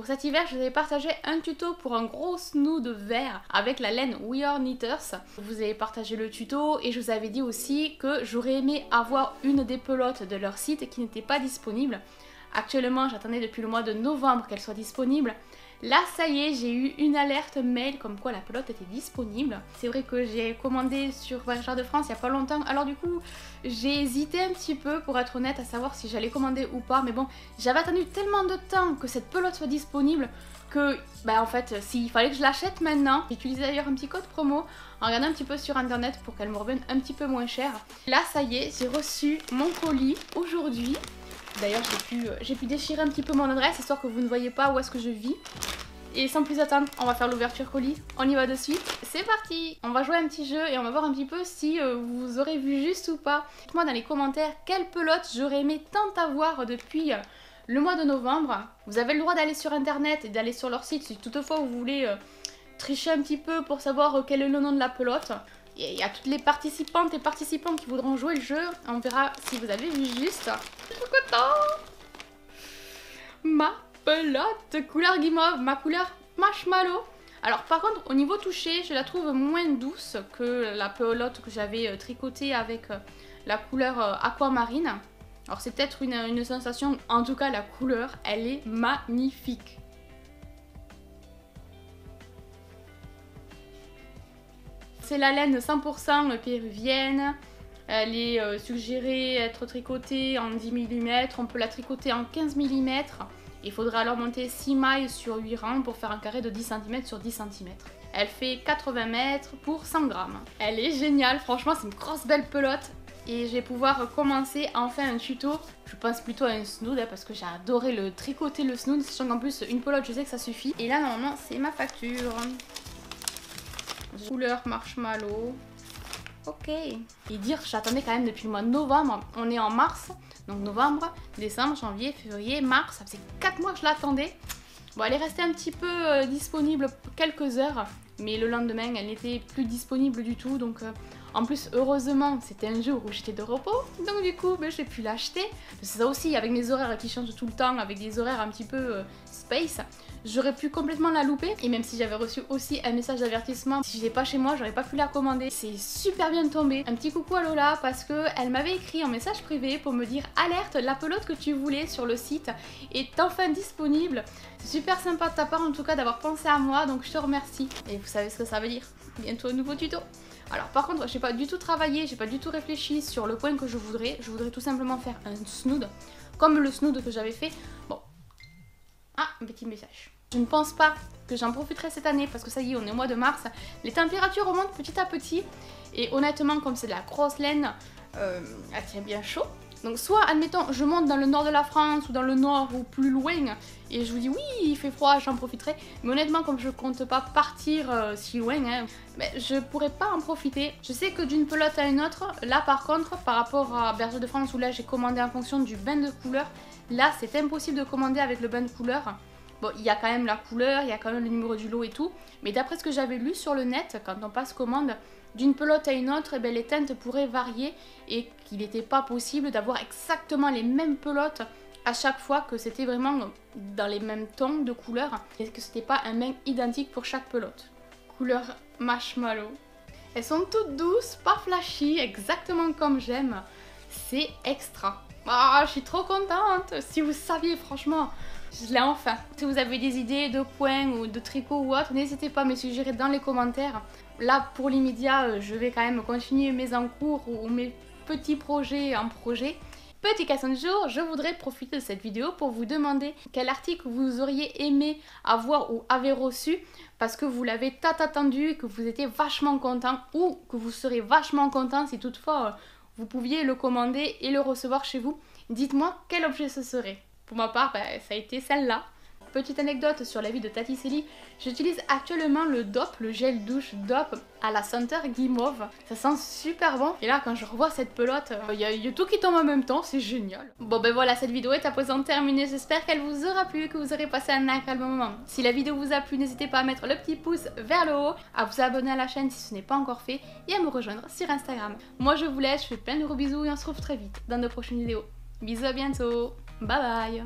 Pour cet hiver, je vous avais partagé un tuto pour un gros snood vert avec la laine We Are Knitters. Je vous avais partagé le tuto et je vous avais dit aussi que j'aurais aimé avoir une des pelotes de leur site qui n'était pas disponible. Actuellement, j'attendais depuis le mois de novembre qu'elle soit disponible. Là, ça y est, j'ai eu une alerte mail comme quoi la pelote était disponible. C'est vrai que j'ai commandé sur Voyageurs de France il n'y a pas longtemps. Alors du coup, j'ai hésité un petit peu pour être honnête à savoir si j'allais commander ou pas. Mais bon, j'avais attendu tellement de temps que cette pelote soit disponible que, en fait, s'il fallait que je l'achète maintenant. J'ai utilisé d'ailleurs un petit code promo en regardant un petit peu sur internet pour qu'elle me revienne un petit peu moins cher. Là, ça y est, j'ai reçu mon colis aujourd'hui. D'ailleurs, j'ai pu déchirer un petit peu mon adresse histoire que vous ne voyez pas où est-ce que je vis. Et sans plus attendre, on va faire l'ouverture colis. On y va de suite. C'est parti! On va jouer à un petit jeu et on va voir un petit peu si vous aurez vu juste ou pas. Dites-moi dans les commentaires quelle pelote j'aurais aimé tant avoir depuis le mois de novembre. Vous avez le droit d'aller sur internet et d'aller sur leur site si toutefois vous voulez tricher un petit peu pour savoir quel est le nom de la pelote. Et il y a toutes les participantes et participants qui voudront jouer le jeu. On verra si vous avez vu juste. Je suis trop contente! Ma pelote couleur guimauve, ma couleur marshmallow. Alors par contre au niveau toucher je la trouve moins douce que la pelote que j'avais tricotée avec la couleur aquamarine. Alors c'est peut-être une sensation, en tout cas la couleur elle est magnifique. C'est la laine 100% péruvienne. Elle est suggérée être tricotée en 10 mm, on peut la tricoter en 15 mm. Il faudra alors monter 6 mailles sur 8 rangs pour faire un carré de 10 cm sur 10 cm. Elle fait 80 mètres pour 100 grammes. Elle est géniale, franchement c'est une grosse belle pelote. Et je vais pouvoir commencer enfin un tuto. Je pense plutôt à un snood parce que j'ai adoré le tricoter le snood. Sachant qu'en plus une pelote je sais que ça suffit. Et là normalement c'est ma facture. Couleur marshmallow. Ok. Et dire, j'attendais quand même depuis le mois de novembre. On est en mars. Donc novembre, décembre, janvier, février, mars. Ça faisait 4 mois que je l'attendais. Bon, elle est restée un petit peu disponible quelques heures. Mais le lendemain, elle n'était plus disponible du tout. Donc en plus, heureusement, c'était un jour où j'étais de repos. Donc du coup, j'ai pu l'acheter. C'est ça aussi, avec mes horaires qui changent tout le temps, avec des horaires un petit peu space. J'aurais pu complètement la louper. Et même si j'avais reçu aussi un message d'avertissement, si j'étais pas chez moi, j'aurais pas pu la commander. C'est super bien tombé. Un petit coucou à Lola parce que elle m'avait écrit en message privé pour me dire alerte, la pelote que tu voulais sur le site est enfin disponible. C'est super sympa de ta part en tout cas d'avoir pensé à moi, donc je te remercie. Et vous savez ce que ça veut dire. Bientôt un nouveau tuto. Alors par contre, j'ai pas du tout travaillé, j'ai pas du tout réfléchi sur le point que je voudrais. Je voudrais tout simplement faire un snood, comme le snood que j'avais fait. Bon. Ah, un petit message. Je ne pense pas que j'en profiterai cette année parce que ça y est, on est au mois de mars. Les températures remontent petit à petit. Et honnêtement, comme c'est de la grosse laine, elle tient bien chaud. Donc soit, admettons, je monte dans le nord de la France ou dans le nord ou plus loin et je vous dis oui, il fait froid, j'en profiterai. Mais honnêtement, comme je compte pas partir si loin, je pourrais pas en profiter. Je sais que d'une pelote à une autre, là par contre, par rapport à Berger de France où là j'ai commandé en fonction du bain de couleur, là c'est impossible de commander avec le bain de couleur. Bon, il y a quand même la couleur, il y a quand même le numéro du lot et tout, mais d'après ce que j'avais lu sur le net, quand on passe commande, d'une pelote à une autre, les teintes pourraient varier et qu'il n'était pas possible d'avoir exactement les mêmes pelotes à chaque fois, que c'était vraiment dans les mêmes tons de couleurs et que c'était pas un bain identique pour chaque pelote. Couleur marshmallow. Elles sont toutes douces, pas flashy, exactement comme j'aime. C'est extra. Ah, je suis trop contente. Si vous saviez, franchement, je l'ai enfin. Si vous avez des idées de points ou de tricot ou autre, n'hésitez pas à me suggérer dans les commentaires. Là, pour l'immédiat, je vais quand même continuer mes encours ou mes petits projets en projet. Petit question du jour, je voudrais profiter de cette vidéo pour vous demander quel article vous auriez aimé avoir ou avez reçu parce que vous l'avez tant attendu, que vous étiez vachement content ou que vous serez vachement content si toutefois vous pouviez le commander et le recevoir chez vous. Dites-moi quel objet ce serait. Pour ma part, ça a été celle-là. Petite anecdote sur la vie de Tati Célie, j'utilise actuellement le DOP, le gel douche DOP à la senteur guimauve. Ça sent super bon. Et là, quand je revois cette pelote, il y a tout qui tombe en même temps, c'est génial. Bon voilà, cette vidéo est à présent terminée. J'espère qu'elle vous aura plu, que vous aurez passé un agréable moment. Si la vidéo vous a plu, n'hésitez pas à mettre le petit pouce vers le haut, à vous abonner à la chaîne si ce n'est pas encore fait et à me rejoindre sur Instagram. Moi je vous laisse, je fais plein de gros bisous et on se retrouve très vite dans de prochaines vidéos. Bisous, à bientôt. Bye bye.